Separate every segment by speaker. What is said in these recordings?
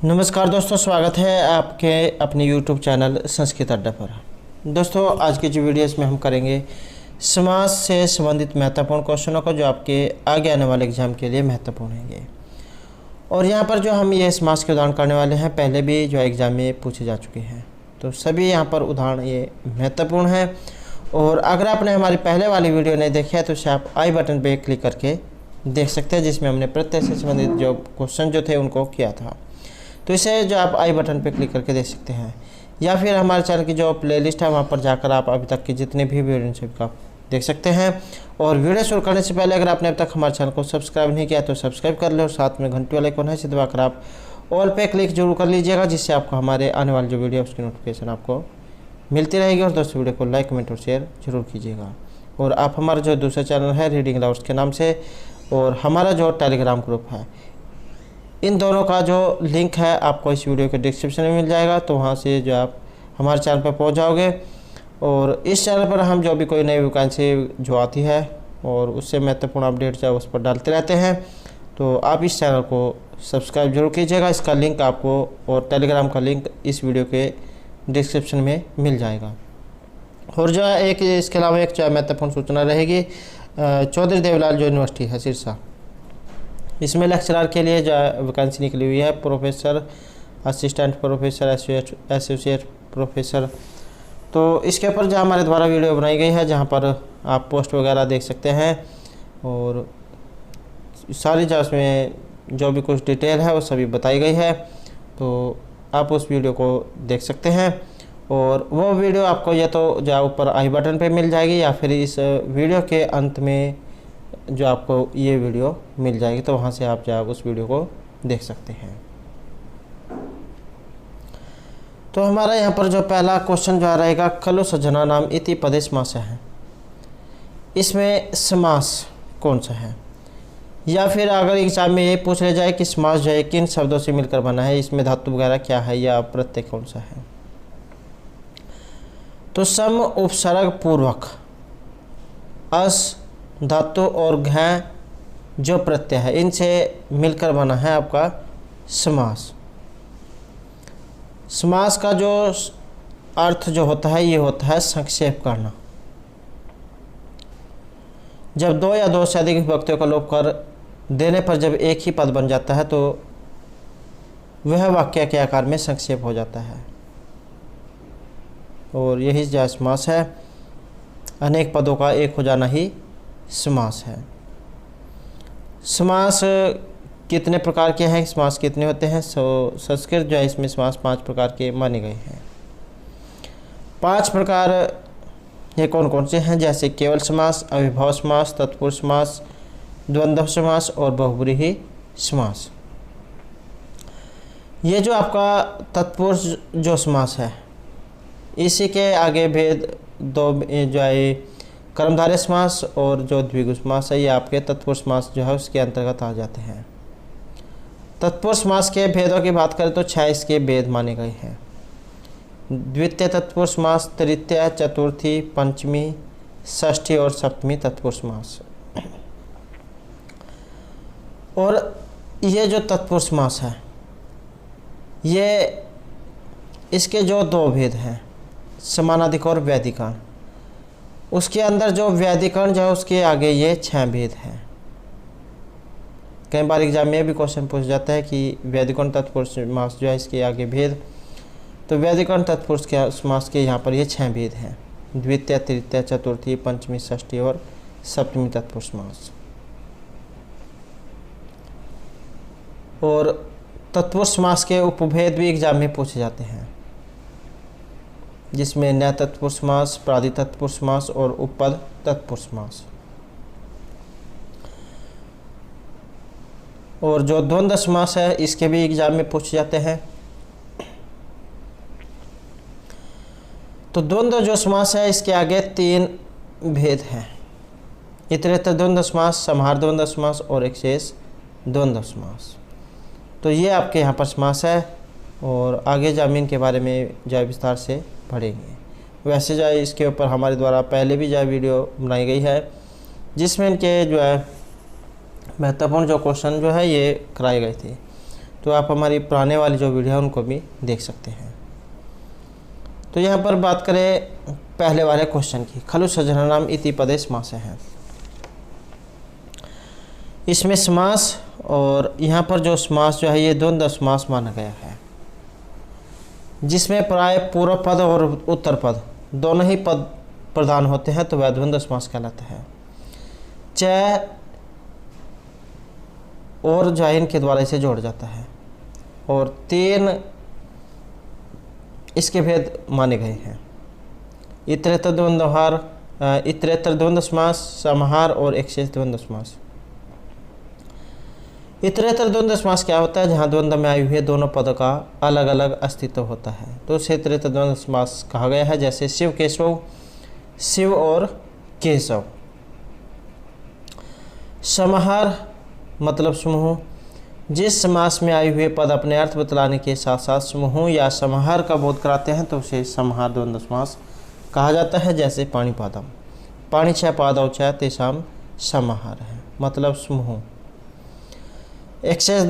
Speaker 1: नमस्कार दोस्तों, स्वागत है आपके अपने YouTube चैनल संस्कृत अड्डा पर। दोस्तों, आज की जो वीडियो इसमें हम करेंगे समास से संबंधित महत्वपूर्ण क्वेश्चनों को जो आपके आगे आने वाले एग्जाम के लिए महत्वपूर्ण होंगे। और यहाँ पर जो हम ये समास के उदाहरण करने वाले हैं पहले भी जो एग्ज़ाम में पूछे जा चुके हैं, तो सभी यहाँ पर उदाहरण ये महत्वपूर्ण है। और अगर आपने हमारी पहले वाली वीडियो नहीं देखी है तो उसे आप आई बटन पर क्लिक करके देख सकते हैं, जिसमें हमने प्रत्यय से संबंधित जो क्वेश्चन जो थे उनको किया था। तो इसे जो आप आई बटन पर क्लिक करके देख सकते हैं, या फिर हमारे चैनल की जो प्लेलिस्ट है वहाँ पर जाकर आप अभी तक की जितने भी वीडियो सभी का देख सकते हैं। और वीडियो शुरू करने से पहले अगर आपने अब तक हमारे चैनल को सब्सक्राइब नहीं किया तो सब्सक्राइब कर ले, और साथ में घंटी वाला आइकन है इसे दबाकर आप ऑल पे क्लिक जरूर कर लीजिएगा, जिससे आपको हमारे आने वाली जो वीडियो उसकी नोटिफिकेशन आपको मिलती रहेगी। और दोस्तों, वीडियो को लाइक, कमेंट और शेयर जरूर कीजिएगा। और आप हमारा जो दूसरा चैनल है रीडिंग लवर्स के नाम से, और हमारा जो टेलीग्राम ग्रुप है, इन दोनों का जो लिंक है आपको इस वीडियो के डिस्क्रिप्शन में मिल जाएगा। तो वहाँ से जो आप हमारे चैनल पर पहुँच जाओगे। और इस चैनल पर हम जो भी कोई नई वैकेंसी जो आती है और उससे महत्वपूर्ण अपडेट जो है उस पर डालते रहते हैं, तो आप इस चैनल को सब्सक्राइब जरूर कीजिएगा। इसका लिंक आपको और टेलीग्राम का लिंक इस वीडियो के डिस्क्रिप्शन में मिल जाएगा। और जो है एक इसके अलावा एक जो है महत्वपूर्ण सूचना रहेगी, चौधरी देवलाल जो यूनिवर्सिटी है सिरसा, इसमें लेक्चरर के लिए जो वैकेंसी निकली हुई है, professor, assistant professor, associate professor. तो इसके ऊपर जो हमारे द्वारा वीडियो बनाई गई है, जहां पर आप पोस्ट वगैरह देख सकते हैं, और सारी जो उसमें जो भी कुछ डिटेल है वो सभी बताई गई है। तो आप उस वीडियो को देख सकते हैं। और वो वीडियो आपको या तो जो ऊपर आई बटन पे मिल जाएगी, या फिर इस वीडियो के अंत में जो आपको ये वीडियो मिल जाएगी, तो वहाँ से आप जो उस वीडियो को देख सकते हैं। तो हमारा यहाँ पर जो पहला क्वेश्चन जो रहेगा, खलु सज्जना नाम इति पदे समास है। इसमें समास कौन सा है, या फिर अगर एग्जाम में ये पूछ लिया जाए कि समास जो है किन शब्दों से मिलकर बना है, इसमें धातु वगैरह क्या है या प्रत्यय कौन सा है। तो सम उपसर्ग पूर्वक अस धातु और घ जो प्रत्यय है इनसे मिलकर बना है आपका समास। समास का जो अर्थ जो होता है ये होता है संक्षेप करना। जब दो या दो से अधिक विभक्तियों का लोप कर देने पर जब एक ही पद बन जाता है तो वह वाक्य के आकार में संक्षेप हो जाता है, और यही जो समास है। अनेक पदों का एक हो जाना ही समास है। समास कितने प्रकार के हैं, समास कितने होते हैं? संस्कृत जो है इसमें समास 5 प्रकार के माने गए हैं। 5 प्रकार ये कौन कौन से हैं? जैसे केवल समास, अविभाव समास, तत्पुरुष समास, द्वंद्व समास और बहुब्रीहि समास। ये जो आपका तत्पुरुष जो समास है, इसी के आगे भेद दो जो है कर्मधारय समास और जो द्विगु समास है, ये आपके तत्पुरुष समास जो है उसके अंतर्गत आ जाते हैं। तत्पुरुष समास के भेदों की बात करें तो 6 इसके भेद माने गए हैं। द्वितीय तत्पुरुष समास, तृतीय, चतुर्थी, पंचमी, षष्ठी और सप्तमी तत्पुरुष समास। और ये जो तत्पुरुष समास है, ये इसके जो 2 भेद हैं, समानाधिकरण और व्यधिकरण। उसके अंदर जो व्यधिकरण जो है उसके आगे ये 6 भेद हैं। कई बार एग्जाम में भी क्वेश्चन पूछ जाता है कि व्यधिकरण तत्पुरुष समास जो है इसके आगे भेद, तो व्यधिकरण तत्पुरुष के समास के यहाँ पर ये 6 भेद हैं। द्वितीय, तृतीय, चतुर्थी, पंचमी, षष्ठी और सप्तमी तत्पुरुष समास। और तत्पुरुष समास के उपभेद भी एग्जाम में पूछे जाते हैं, जिसमें न्याय तत्पुरुष समास, प्रादि तत्पुरुष समास और उपपद तत्पुरुष समास। और जो द्वंद्व समास है इसके भी एग्जाम में पूछे जाते हैं। तो द्वंद्व जो समास है इसके आगे 3 भेद हैं। इतरेतर द्वंद्व समास, समाहार द्वंद्व समास और एक शेष द्वंद्व समास। तो ये आपके यहाँ पर समास है, और आगे जामीन के बारे में जो विस्तार से पढ़ेंगे। वैसे जो इसके ऊपर हमारे द्वारा पहले भी जो वीडियो बनाई गई है, जिसमें इनके जो है महत्वपूर्ण जो क्वेश्चन जो है ये कराए गए थे। तो आप हमारी पुराने वाली जो वीडियो है उनको भी देख सकते हैं। तो यहाँ पर बात करें पहले वाले क्वेश्चन की, खलु सजनानाम इति पदे समास है। इसमें समास और यहाँ पर जो समास जो है ये द्वंद्व समास माना गया है, जिसमें प्राय पूर्व पद और उत्तर पद दोनों ही पद प्रधान होते हैं, तो वह द्वंद्व समास कहलाता है। च और जाइन के द्वारा इसे जोड़ जाता है और 3 इसके भेद माने गए हैं। इतरेतर द्वंद्वहार, इतरेतर द्वंद्व समास, समाहार और एकशेष द्वंद्व समास। इतरेतर द्वंद्व समास क्या होता है? जहाँ द्वंद्व में आए हुए दोनों पदों का अलग अलग अस्तित्व होता है, तो उसे इतरेतर द्वंद्व समास कहा गया है। जैसे शिव केशव, शिव और केशव। समाहार मतलब समूह, जिस समास में आए हुए पद अपने अर्थ बतलाने के साथ साथ समूह या समाहार का बोध कराते हैं, तो उसे समाहार द्वंद्व समास कहा जाता है। जैसे पाणिपादम, पाणि छ पादौ छ तेषाम समाहार है, मतलब समूह। एकशेष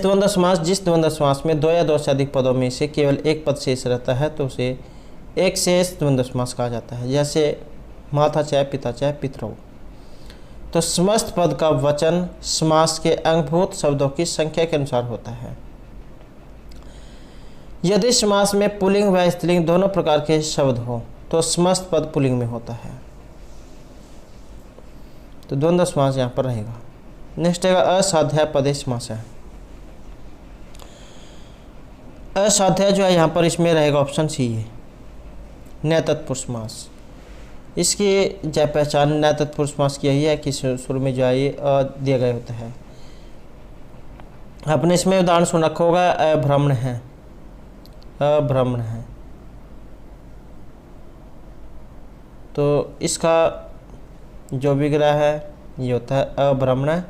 Speaker 1: द्वंद्व समास, जिस द्वंद्व समास में 2 या 2 से अधिक पदों में से केवल एक पद शेष रहता है, तो उसे एकशेष द्वंद्व समास कहा जाता है। जैसे माता च पिता च पितरौ। तो समस्त पद का वचन समास के अंगभूत शब्दों की संख्या के अनुसार होता है। यदि समास में पुल्लिंग व स्त्रीलिंग दोनों प्रकार के शब्द हो, तो समस्त पद पुल्लिंग में होता है, तो द्वंद्व समास यहाँ पर रहेगा। नेक्स्ट है असाध्याय पदे समास है। असाध्याय जो है यहाँ पर इसमें रहेगा ऑप्शन सी है, न तत्पुरुष समास। इसकी जो पहचान न तत्पुरुष समास की यही है कि शुरू में जो है ये दिया गया होता है। आपने इसमें उदाहरण सुन रखा होगा, अभ्रमण है, अभ्रमण है। तो इसका जो विग्रह है ये होता है अभ्रमण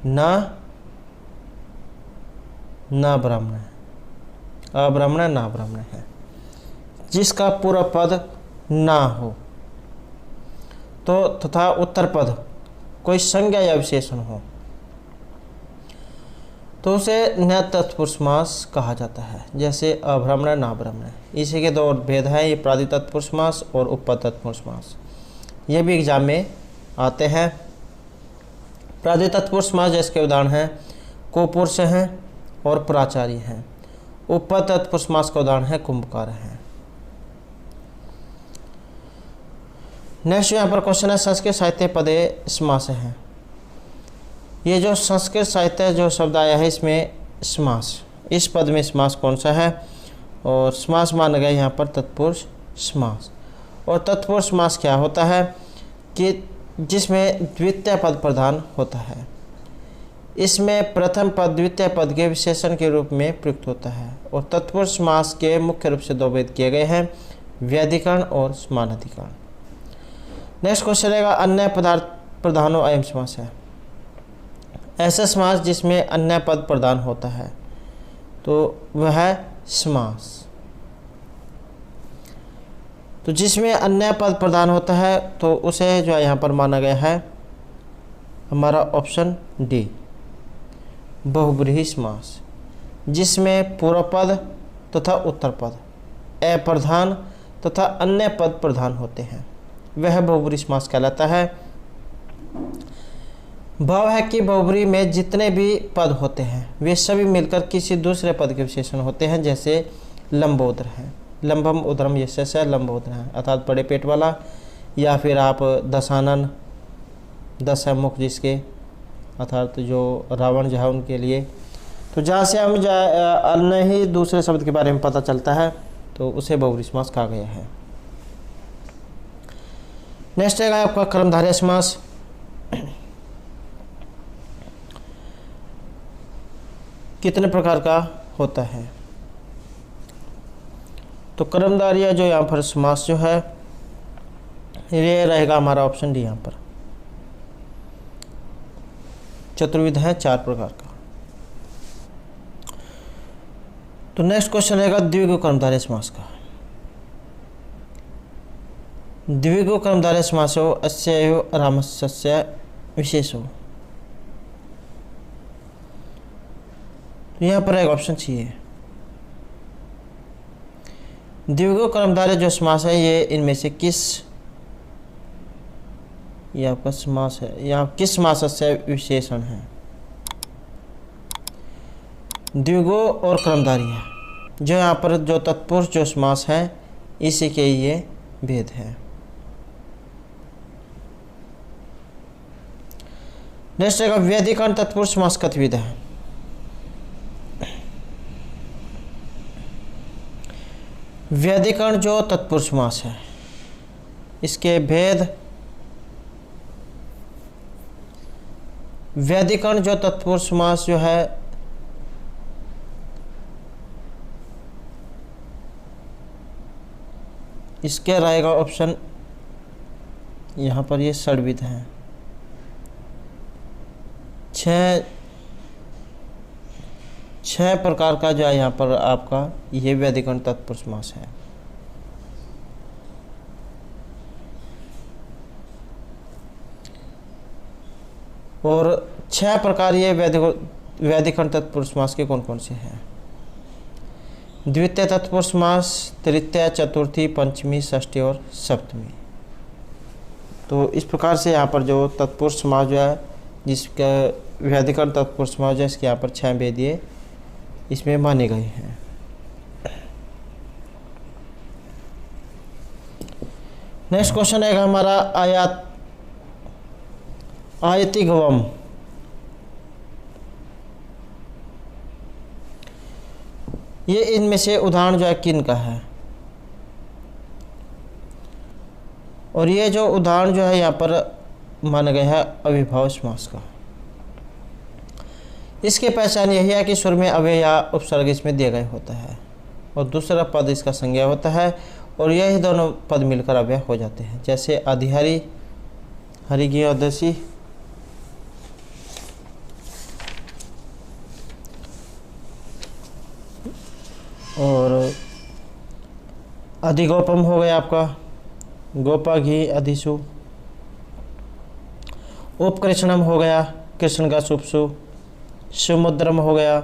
Speaker 1: न ब्राह्मण है, अब्राह्मण ना ब्राह्मण है, जिसका पूरा पद ना हो, तो तथा उत्तर पद कोई संज्ञा या विशेषण हो, तो उसे न तत्पुरुष समास कहा जाता है। जैसे अब्राह्मण ना ब्राह्मण। इसी के 2 भेद हैं, ये प्रादि तत्पुरुष समास और उपपद तत्पुरुष समास। ये भी एग्जाम में आते हैं। प्रादि तत्पुरुष समास जिसके उदाहरण हैं कोपुरुष हैं और प्राचार्य हैं। उपपद तत्पुरुष समास का उदाहरण है कुंभकार हैं। नेक्स्ट यहाँ पर क्वेश्चन है संस्कृत साहित्य पदे समास है। ये जो संस्कृत साहित्य जो शब्द आया है इसमें समास, इस पद में समास कौन सा है? और समास माना गया यहाँ पर तत्पुरुष समास। और तत्पुरुष समास क्या होता है कि जिसमें द्वितीय पद प्रधान होता है। इसमें प्रथम पद द्वितीय पद के विशेषण के रूप में प्रयुक्त होता है। और तत्पुरुष समास के मुख्य रूप से 2 भेद किए गए हैं, व्याधिकरण और समानाधिकरण। नेक्स्ट क्वेश्चन रहेगा अन्य पदार्थ प्रधानो अयम समास है। ऐसा समास जिसमें अन्य पद प्रधान होता है तो वह है समास। तो जिसमें अन्य पद प्रधान होता है तो उसे जो है यहाँ पर माना गया है हमारा ऑप्शन डी, बहुब्रीहि समास, जिसमें पूर्व पद तथा उत्तर पद अप्रधान तथा अन्य पद प्रधान होते हैं, वह बहुब्रीहि समास कहलाता है। भाव है कि बहुब्रीहि में जितने भी पद होते हैं वे सभी मिलकर किसी दूसरे पद के विशेषण होते हैं। जैसे लंबोदर है, लंबम उदरम यस्य लंबोदर है, अर्थात बड़े पेट वाला, या फिर आप दशानन, 10 है मुख जिसके, अर्थात जो रावण जो है उनके लिए। तो जहाँ से हम अन्य ही दूसरे शब्द के बारे में पता चलता है तो उसे बहुब्रीहि समास कहा गया है। नेक्स्ट है आपका कर्मधारय समास। कितने प्रकार का होता है? तो कर्मधारय जो यहाँ पर समास जो है ये रहेगा हमारा ऑप्शन डी। यहाँ पर चतुर्विध है 4 प्रकार का। तो नेक्स्ट क्वेश्चन रहेगा द्विगु कर्मधारय समास का। द्विगु कर्मधारय समासो अस्यैव रामस्य विशेषो। तो यहाँ पर एक ऑप्शन सी है। द्विगु कर्मधारय जो समास है ये इनमें से किस, ये आपका समास है, यहाँ किस समास से विशेषण है? द्विगु और कर्मधारय है, जो यहाँ पर जो तत्पुरुष जो समास है इसी के ये भेद है। नेक्स्ट है व्यधिकरण तत्पुरुष समास कथविध है। व्यधिकरण जो तत्पुरुष समास है इसके भेद, व्यधिकरण जो तत्पुरुष समास जो है इसके रहेगा ऑप्शन, यहाँ पर ये षड्विध है। छह प्रकार का जो है यहाँ पर आपका ये व्यधिकरण तत्पुरुष समास है। और 6 प्रकार ये व्यधिकरण तत्पुरुष समास के कौन कौन से हैं? द्वितीय तत्पुरुष समास, तृतीय, चतुर्थी, पंचमी, षष्ठी और सप्तमी। तो इस प्रकार से यहाँ पर जो तत्पुरुष समास जो है, जिसका व्यधिकरण तत्पुरुष समास है, इसके यहाँ पर 6 भेद ये इसमें माने गए हैं। नेक्स्ट क्वेश्चन है हमारा आयतिगवम। ये इनमें से उदाहरण जो है किन का है? और ये जो उदाहरण जो है यहाँ पर माना गया है अविभाव समास का। इसकी पहचान यही है कि स्वर में अव्यय या उपसर्ग इसमें दिया गया होता है और दूसरा पद इसका संज्ञा होता है और यही दोनों पद मिलकर अव्यय हो जाते हैं। जैसे अधिहरि, हरिज्ञ औदसी, और अधिगोपम हो गया आपका गोपा घी अधिसु, उपकृष्णम हो गया कृष्ण का सुपसु, समुद्रम हो गया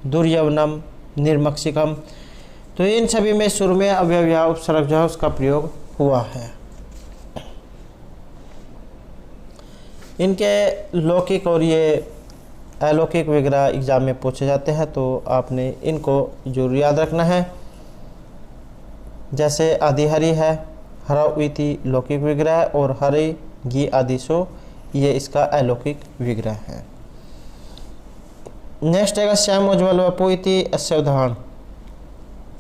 Speaker 1: दुर्यवनम निर्मक्षिकम। तो इन सभी में सुर में अव्यय या उपसर्ग जो है उसका प्रयोग हुआ है। इनके लौकिक और ये अलौकिक वगैरह एग्जाम में पूछे जाते हैं, तो आपने इनको जरूर याद रखना है। जैसे अधिहरि है, हरा उइति लौकिक विग्रह और हरि घी आदिशो ये इसका अलौकिक विग्रह है। नेक्स्ट है श्याम उज्ज्वल वपु इति अस्य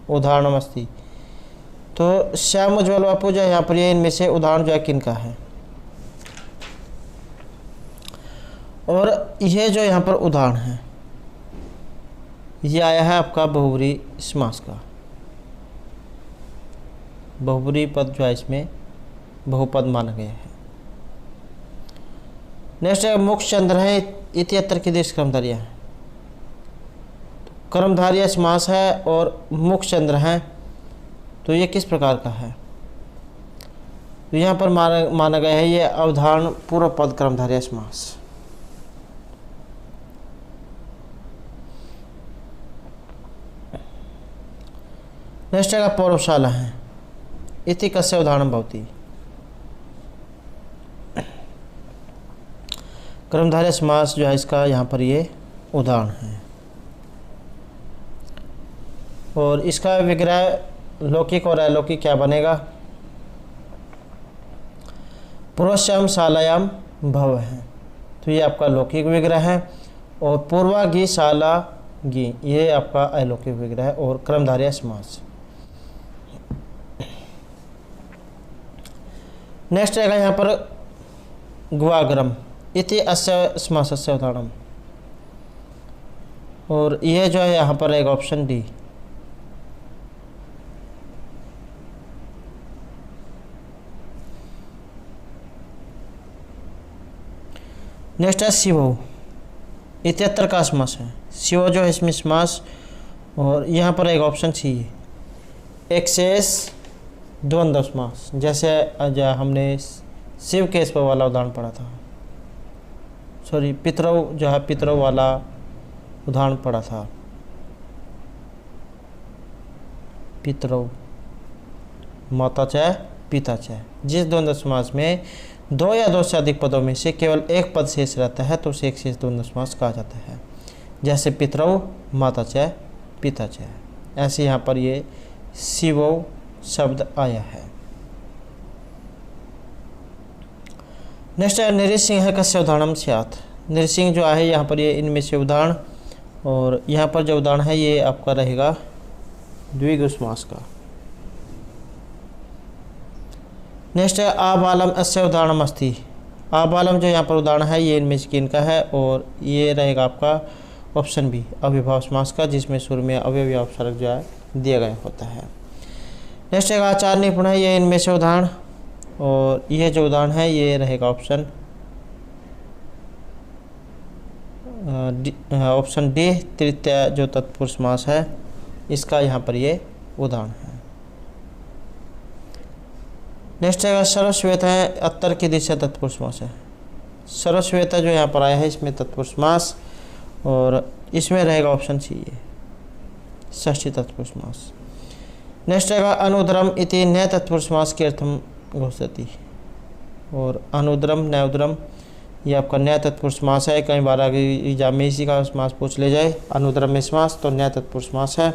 Speaker 1: उदाहरणमस्ति। तो श्याम उज्ज्वल वपु जो यहाँ पर ये इनमें से उदाहरण जो है किनका है? और ये जो यहाँ पर उदाहरण है ये आया है आपका बहुब्री समास का। बहुब्री पद जो है इसमें बहुपद माना गया है। नेक्स्ट है मुख चंद्र है इत्यत्र की देश कर्मधारियाँ है। कर्मधारिया समास है और मुख चंद्र हैं, तो ये किस प्रकार का है? तो यहाँ पर माना गया है ये अवधारण पूर्व पद कर्मधारिया समास। नेक्स्ट है पौरवशाला है इति कस्य उदाहरण भवति। कर्मधारय समास जो है इसका यहाँ पर ये उदाहरण है और इसका विग्रह लौकिक और अलौकिक क्या बनेगा? पुरुषम शालायाम भव है, तो ये आपका लौकिक विग्रह है और पूर्वा घी शाला घी ये आपका अलौकिक विग्रह है और कर्मधारय समास। नेक्स्ट रहेगा यहाँ पर गुवाग्रम इति अस्य समासस्य उदाहरणम, और यह जो है यहाँ पर रहेगा ऑप्शन डी। नेक्स्ट है शिवो इत्यत्र का समास है। शिवो जो है इसमें समास और यहाँ पर एक ऑप्शन सी है एक्सेस द्वंद्व समास। जैसे जो हमने शिव केस पर वाला उदाहरण पढ़ा था, सॉरी पितरव जो है पितरव वाला उदाहरण पढ़ा था, पितरौ, माता च पिता च। जिस द्वंद्व समास में दो या दो से अधिक पदों में से केवल एक पद शेष रहता है तो उसे एक शेष द्वंद्व समास कहा जाता है। जैसे पितरौ माता च पिता च, ऐसे यहाँ पर ये शिवौ शब्द आया है। नेक्स्ट है नृसिंह कस्य उदाहरणम स्यात्। नृसिंह जो है यहाँ पर ये इनमें से उदाहरण, और यहाँ पर जो उदाहरण है ये आपका रहेगा द्विगु समास का। नेक्स्ट है आबालम अस्य उदाहरणम अस्ति। आबालम जो यहाँ पर उदाहरण है ये इनमें से किनका है, और ये रहेगा आपका ऑप्शन बी अविभाव समास का, जिसमें शुरू में अव्यय उपसर्ग जो है दिया गया होता है। नेक्स्ट है आचार निपुण है, ये इनमें से उदाहरण, और यह जो उदाहरण है ये रहेगा ऑप्शन डी तृतीय जो तत्पुरुष समास है इसका यहाँ पर ये उदाहरण है। नेक्स्ट है सर्वश्वेत है, उत्तर की दिशा तत्पुरुष समास है। सर्वश्वेत जो यहाँ पर आया है इसमें तत्पुरुष समास, और इसमें रहेगा ऑप्शन सी ये षष्ठी तत्पुरुष समास। नेक्स्ट है अनुद्रम इति नए तत्पुरुष समास के अर्थम घोषति, और अनुद्रम न्यायोद्रम ये आपका नया तत्पुरुष समास है। कई बार आगे एग्जाम में इसी का समास पूछ ले जाए, अनुद्रम में समास तो नया तत्पुरुष समास है,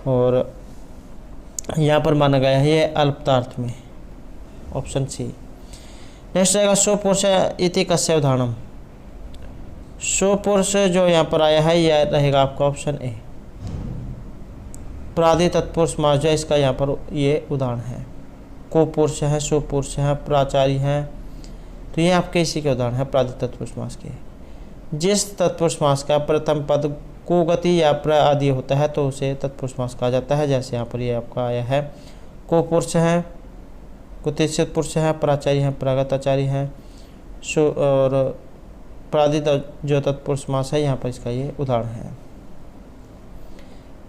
Speaker 1: और यहाँ पर माना गया है ये अल्पतार्थ में, ऑप्शन सी। नेक्स्ट रहेगा स्वपुरुष इति कस्य उदाहरणम। स्वपुरुष जो यहाँ पर आया है यह रहेगा आपका ऑप्शन ए प्रादि तत्पुरुष समास जो है इसका यहाँ पर ये उदाहरण है। को पुरुष है, स्वपुरुष है, प्राचार्य हैं, तो ये आपके इसी के उदाहरण है प्रादि तत्पुरुष समास के। जिस तत्पुरुष समास का प्रथम पद को गति या प्र आदि होता है तो उसे तत्पुरुष समास कहा जाता है। जैसे यहाँ पर ये आपका आया है को पुरुष है, कुतिष्ठित पुरुष है, प्राचार्य हैं, प्रागताचार्य हैं, और प्रादि जो तत्पुरुष समास है यहाँ पर इसका ये उदाहरण है।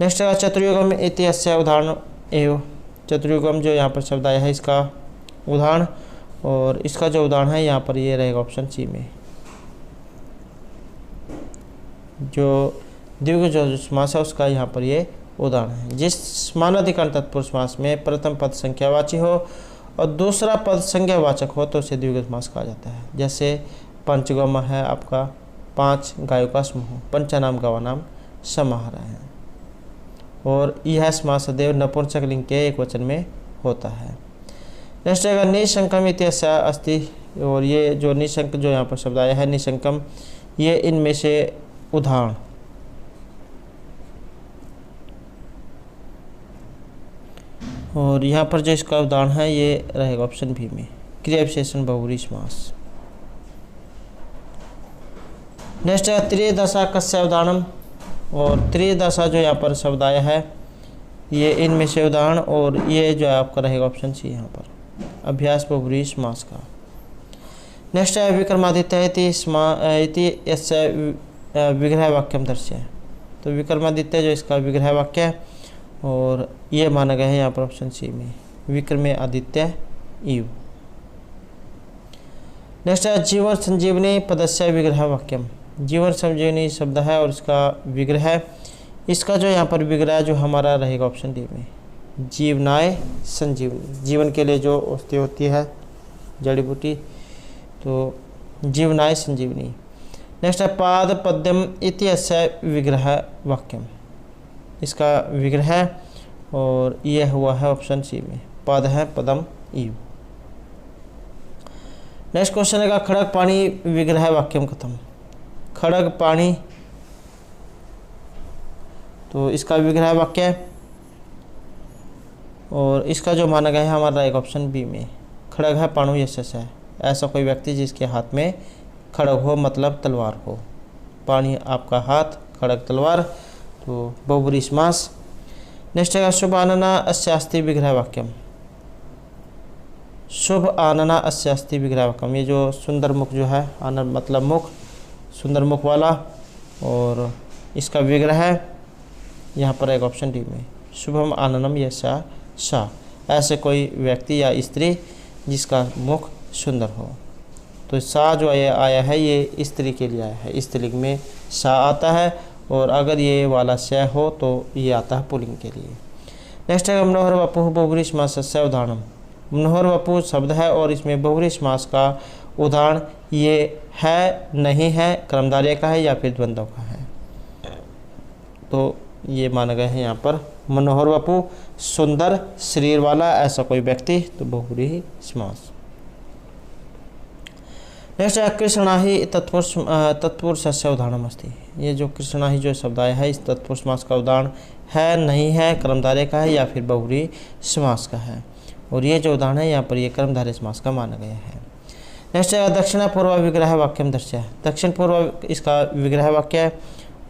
Speaker 1: नेक्स्ट है चतुर्युगम इति अस्य उदाहरण एव। चतुर्युगम जो यहाँ पर शब्द आया है इसका उदाहरण, और इसका जो उदाहरण है यहाँ पर ये रहेगा ऑप्शन सी में जो द्विगु जो समास है उसका यहाँ पर ये उदाहरण है। जिस समानाधिकरण तत्पुरुष समास में प्रथम पद संख्यावाची हो और दूसरा पद संज्ञावाचक हो तो उसे द्विगु समास कहा जाता है। जैसे पंचगम है आपका 5 गायों का समूह, पंचानाम गवानाम समाहार है, और यह समास सदैव नपुंसक लिंग के एक वचन में होता है। नेक्स्ट है निशंकम इत्यस्य अस्ति, और ये जो निशंक जो यहाँ पर शब्द आया है निशंकम ये इनमें से उदाहरण, और यहाँ पर जो इसका उदाहरण है ये रहेगा ऑप्शन बी में क्रिया विशेषण बहुव्रीहि समास। नेक्स्ट है त्रिदशा कस्य उदाहरणम, और त्रिदशा जो यहाँ पर शब्द आया है ये इनमें से उदाहरण, और ये जो है आपका रहेगा ऑप्शन सी यहाँ पर अभ्यास बहुव्रीहि समास का। नेक्स्ट है विक्रमादित्य इति यस्य विग्रह वाक्यम दर्शय। तो विक्रमादित्य जो इसका विग्रह वाक्य है, और ये माना गया है यहाँ पर ऑप्शन सी में विक्रमे आदित्य इव। नेक्स्ट है जीवन संजीवनी पदस्य विग्रह वाक्यम। जीवन संजीवनी शब्द है और इसका विग्रह है, इसका जो यहाँ पर विग्रह जो हमारा रहेगा ऑप्शन डी में जीवनाय संजीवनी। जीवन के लिए जो औषधि होती है जड़ी बूटी, तो जीवनाय संजीवनी। नेक्स्ट है पाद पद्यम इत्यस्य विग्रह वाक्यम। इसका विग्रह है, और यह हुआ है ऑप्शन सी में पद है पदम इव। नेक्स्ट क्वेश्चन है खड़ग पानी विग्रह वाक्यम कथम। खड़ग पानी, तो इसका विग्रह वाक्य है, और इसका जो माना गया है हमारा एक ऑप्शन बी में खड़ग है पाणु यशस है। ऐसा कोई व्यक्ति जिसके हाथ में खड़ग हो, मतलब तलवार हो। पानी आपका हाथ, खड़ग तलवार, तो बहुव्रीहि समास। नेक्स्ट है शुभ आनना अस्यास्ति विग्रह वाक्यम। शुभ आनना अस्यास्ति विग्रह वाक्यम, ये जो सुंदर मुख जो है, आनंद मतलब मुख, सुंदर मुख वाला, और इसका विग्रह है यहाँ पर एक ऑप्शन डी में शुभम आननम यशा सा। ऐसे कोई व्यक्ति या स्त्री जिसका मुख सुंदर हो। तो सा जो आया है ये स्त्री के लिए आया है, स्त्रीलिंग में सा आता है, और अगर ये वाला श हो तो ये आता है पुल्लिंग के लिए। नेक्स्ट है मनोहर वपुः बहुव्रीहि समासस्य उदाहरणम। मनोहर वपु शब्द है और इसमें बहुव्रीहि समास का उदाहरण ये है, नहीं है, कर्मधारय का है या फिर द्वंद्व का है। तो ये माना गया है यहाँ पर मनोहर वपु सुंदर शरीर वाला ऐसा कोई व्यक्ति, तो बहुव्रीहि समास। नेक्स्ट है कृष्णाहि तत्पुरुषस्य उदाहरणम अस्ति। ये जो कृष्णाहि जो शब्द आया है इस तत्पुरुष समास का उदाहरण है, नहीं है, कर्मधारय का है या फिर बहुव्रीहि समास का है। और ये जो उदाहरण है यहाँ पर ये कर्मधारय समास का माना गया है। नेक्स्ट है दक्षिण पूर्व विग्रह वाक्यम दर्शय। दक्षिण पूर्व इसका विग्रह वाक्य है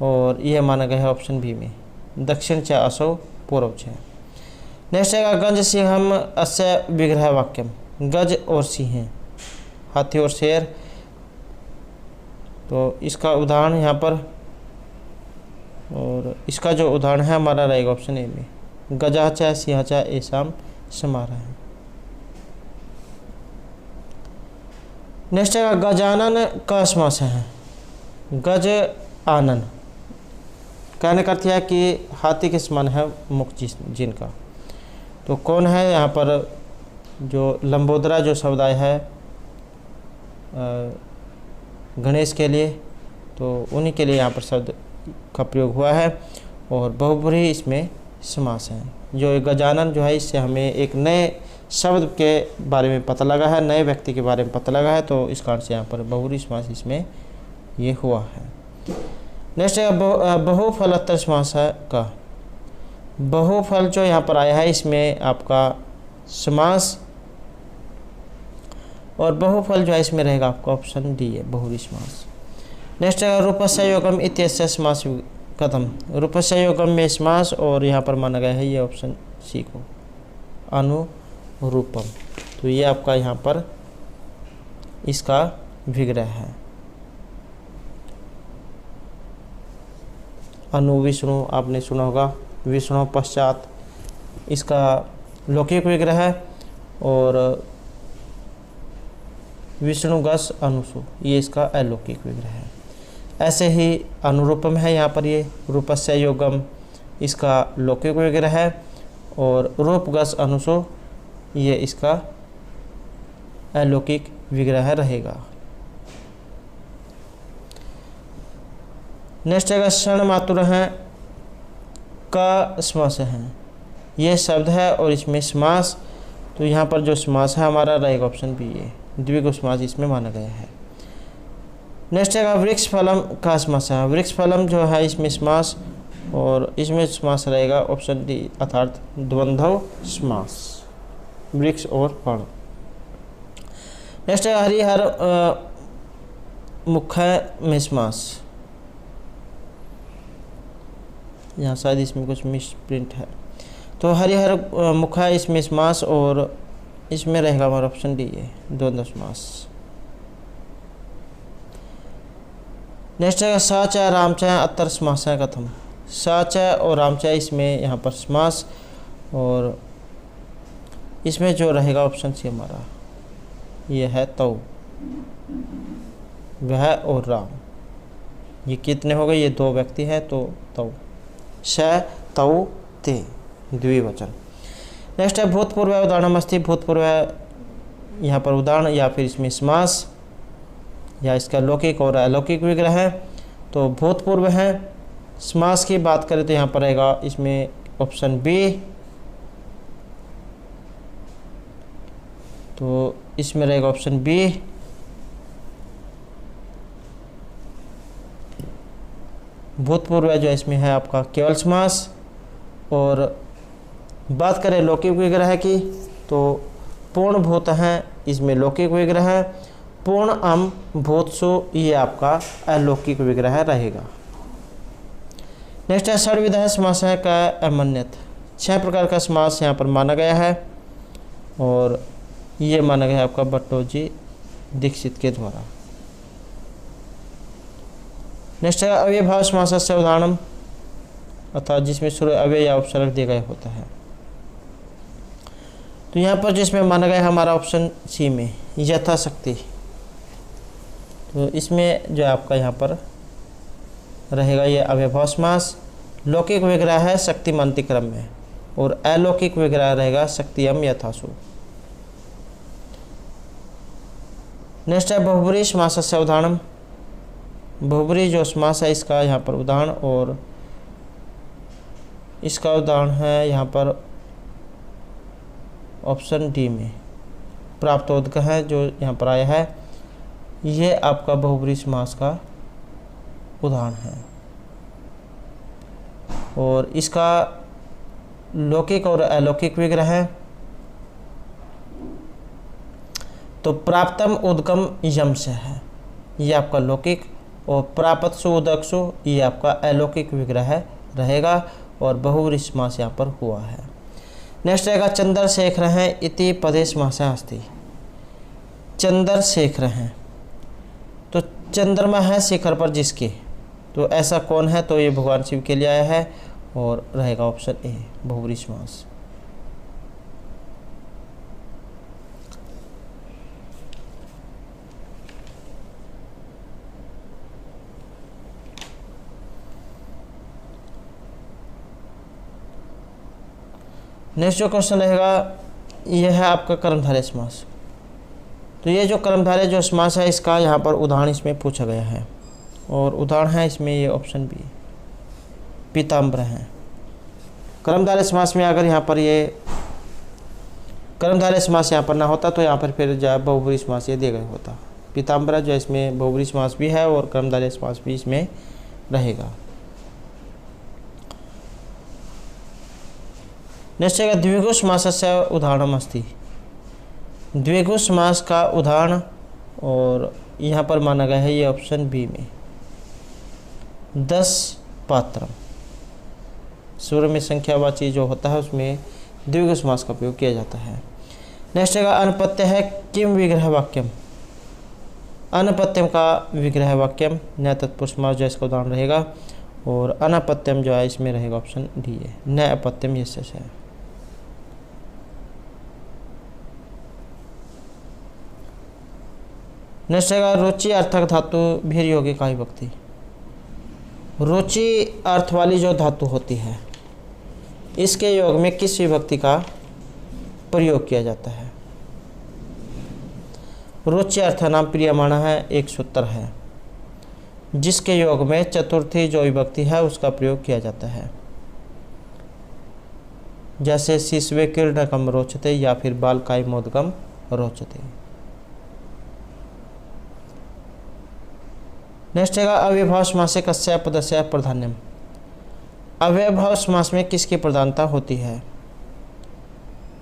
Speaker 1: और यह माना गया है ऑप्शन बी में, दक्षिण च असौ पूर्व च। नेक्स्ट है गज सिंहम अस्य विग्रह वाक्यम। गज और सिंह, हाथी और शेर, तो इसका उदाहरण यहाँ पर, और इसका जो उदाहरण है हमारा रहेगा ऑप्शन ए में, गजा च सिंह च ऐसाम समारह है। नेक्स्ट है गजानन का समास है। गज आनन, कहने का अर्थ है कि हाथी के समान है मुख जिनका। तो कौन है यहाँ पर जो लंबोदरा जो शब्द आया है गणेश के लिए, तो उन्हीं के लिए यहाँ पर शब्द का प्रयोग हुआ है और बहुव्रीहि इसमें समास है। जो गजानन जो है इससे हमें एक नए शब्द के बारे में पता लगा है, नए व्यक्ति के बारे में पता लगा है, तो इस कारण से यहाँ पर बहुव्रीहि समास इसमें ये हुआ है। नेक्स्ट है बहुफलत्तर समास है का। बहुफल जो यहाँ पर आया है इसमें आपका समास, और बहुफल जो है इसमें रहेगा आपका ऑप्शन डी है, बहुव्रीहि समास। नेक्स्ट है रूपस्य योगम इत्यस्य समास कथम। रूपस्य योगम में समास और यहाँ पर माना गया है ये ऑप्शन सी को, अनुरूपम। तो ये आपका यहाँ पर इसका विग्रह है। विष्णु आपने सुना होगा, विष्णु पश्चात इसका लौकिक विग्रह है, और विष्णुगस अनुसु ये इसका अलौकिक विग्रह है। ऐसे ही अनुरूपम है यहाँ पर ये रूपस्य योगम इसका लौकिक विग्रह है, और रूपगस अनुसु ये इसका अलौकिक विग्रह रहेगा। नेक्स्ट है क्षण मातुर है का समास है। ये शब्द है और इसमें समास, तो यहाँ पर जो समास है हमारा रहेगा ऑप्शन बी है, द्विगु समास इसमें माना गया है। नेक्स्ट है वृक्ष फलम का समास है। वृक्ष फलम जो है इसमें समास, और इसमें समास रहेगा ऑप्शन डी अर्थात द्वंद्व समास, वृक्ष और फल। नेक्स्ट है हरिहर मुख्य में समास। यहाँ शायद इसमें कुछ मिस प्रिंट है, तो हरिहर मुख्य इसमें समास, और इसमें रहेगा हमारा ऑप्शन डी है द्वंद्व समास। नेक्स्ट है साच रामच अत्तर समास है कथम। साच और रामच इसमें यहाँ पर समास, और इसमें जो रहेगा ऑप्शन सी हमारा ये है तौ, वह और राम। ये कितने हो गए, ये दो व्यक्ति हैं, तो तौ श तौ ते द्विवचन। नेक्स्ट है भूतपूर्व उदाहरण अस्ति। भूतपूर्व यहाँ पर उदाहरण या फिर इसमें समास या इसका लौकिक और अलौकिक विग्रह है। तो भूतपूर्व है, समास की बात करें तो यहाँ पर रहेगा इसमें ऑप्शन बी, तो इसमें रहेगा ऑप्शन बी। भूतपूर्व जो इसमें है आपका केवल समास। और बात करें लौकिक विग्रह की, तो पूर्ण भूत हैं इसमें लौकिक विग्रह है, पूर्ण अम भूतसु ये आपका अलौकिक विग्रह रहेगा। नेक्स्ट है षड्विध समास का अमन्यत। 6 प्रकार का समास यहाँ पर माना गया है, और ये माना गया है आपका भट्टोजी दीक्षित के द्वारा। नेक्स्ट है अव्ययभाव समास से उदाहरण, अर्थात जिसमें शुरू अव्यय या उपसर्ग दिया गया होता है। तो यहाँ पर जिसमें माना गया है हमारा ऑप्शन सी में यथाशक्ति। तो इसमें जो आपका यहाँ पर रहेगा ये अव्ययभाव समास, लौकिक विग्रह है शक्तिमांति क्रम में, और अलौकिक विग्रह रहेगा शक्तियम यथासु। नेक्स्ट है बहुब्री समासस्य उदाहरणम। बहुब्री जो समास है इसका यहाँ पर उदाहरण, और इसका उदाहरण है यहाँ पर ऑप्शन डी में प्राप्तोदक है जो यहाँ पर आया है, ये आपका बहुब्री समास का उदाहरण है। और इसका लौकिक और अलौकिक विग्रह है। तो प्राप्तम उदकम यम से है, ये आपका लौकिक, और प्रापत्सु उदकसु ये आपका अलौकिक विग्रह रहेगा, और बहुब्री समास यहाँ पर हुआ है। नेक्स्ट रहेगा चंद्र शेखर हैं इति पदे समास अस्ति। चंद्र शेखर हैं, तो चंद्रमा है शिखर पर जिसके, तो ऐसा कौन है, तो ये भगवान शिव के लिए आया है, और रहेगा ऑप्शन ए बहुब्री समास। नेक्स्ट जो क्वेश्चन रहेगा यह है आपका कर्मधारय समास। तो ये जो कर्मधारय जो समास है इसका यहाँ पर उदाहरण इसमें पूछा गया है, और उदाहरण है इसमें ये ऑप्शन बी पीताम्बर है। कर्मधारय समास में अगर यहाँ पर ये कर्मधारय समास यहाँ पर ना होता तो यहाँ पर फिर जो है बहुब्री समास ये दिया गया होता। पीताम्बर जो इसमें बहुब्री समास भी है और कर्मधारय समास भी इसमें रहेगा। नेक्स्ट है द्विगु समासस्य उदाहरणम अस्ति। द्विगु समास का उदाहरण और यहाँ पर माना गया है ये ऑप्शन बी में 10 पात्रम। सूर्य में संख्यावाची जो होता है उसमें द्विगु समास का प्रयोग किया जाता है। नेक्स्ट है अनपत्य है किम विग्रह वाक्यम। अनपत्यम का विग्रह वाक्यम न तत्पुरुष समास जो इसका उदाहरण रहेगा, और अनपत्यम जो है इसमें रहेगा ऑप्शन डी है न अपत्यम यश है। नेक्स्ट है रुचि अर्थक धातु भीर योगी का विभक्ति। रुचि अर्थ वाली जो धातु होती है इसके योग में किस विभक्ति का प्रयोग किया जाता है। रुचि अर्थ नाम प्रियमाण है एक सूत्र है जिसके योग में चतुर्थी जो विभक्ति है उसका प्रयोग किया जाता है, जैसे शिशवे किरणकम रोचते या फिर बालकाय मोदकम रोचते। नेक्स्ट है अव्ययभाव समास से कस्य पदस्य प्राधान्यम। अव्ययभाव समास में किसकी प्रधानता होती है।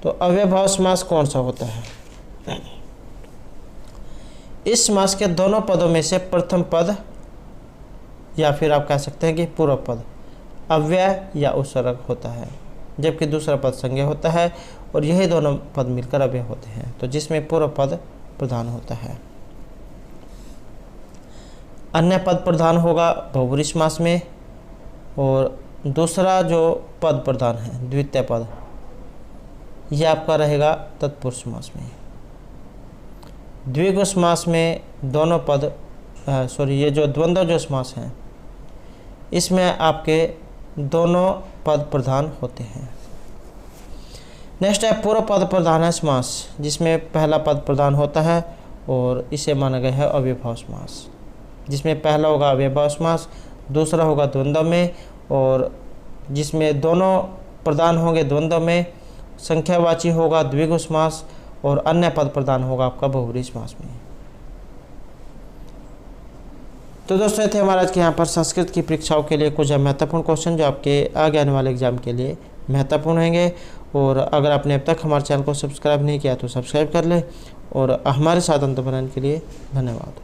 Speaker 1: तो अव्ययभाव समास कौन सा होता है। इस समास के दोनों पदों में से प्रथम पद या फिर आप कह सकते हैं कि पूर्व पद अव्यय या उपसर्ग होता है, जबकि दूसरा पद संज्ञा होता है, और यही दोनों पद मिलकर अव्यय होते हैं, तो जिसमें पूर्व पद प्रधान होता है। अन्य पद प्रधान होगा बहुब्री समास में, और दूसरा जो पद प्रधान है द्वितीय पद यह आपका रहेगा तत्पुरुष समास में। द्विगु समास में दोनों पद ये जो द्वंद्व जो समास हैं इसमें आपके दोनों पद प्रधान होते हैं। नेक्स्ट है पूर्व पद प्रधान है समास, जिसमें पहला पद प्रधान होता है और इसे माना गया है अव्ययभाव समास, जिसमें पहला होगा अव्ययभाव समास, दूसरा होगा द्वंद्व में, और जिसमें दोनों प्रधान होंगे द्वंद्व में, संख्यावाची होगा द्विगु समास, और अन्य पद प्रधान होगा आपका बहुब्री समास में। तो दोस्तों ये थे हमारा आज के यहाँ पर संस्कृत की परीक्षाओं के लिए कुछ महत्वपूर्ण क्वेश्चन जो आपके आगे आने वाले एग्जाम के लिए महत्वपूर्ण होंगे। और अगर आपने अब तक हमारे चैनल को सब्सक्राइब नहीं किया तो सब्सक्राइब कर लें, और हमारे साथ अंत बनाने के लिए धन्यवाद।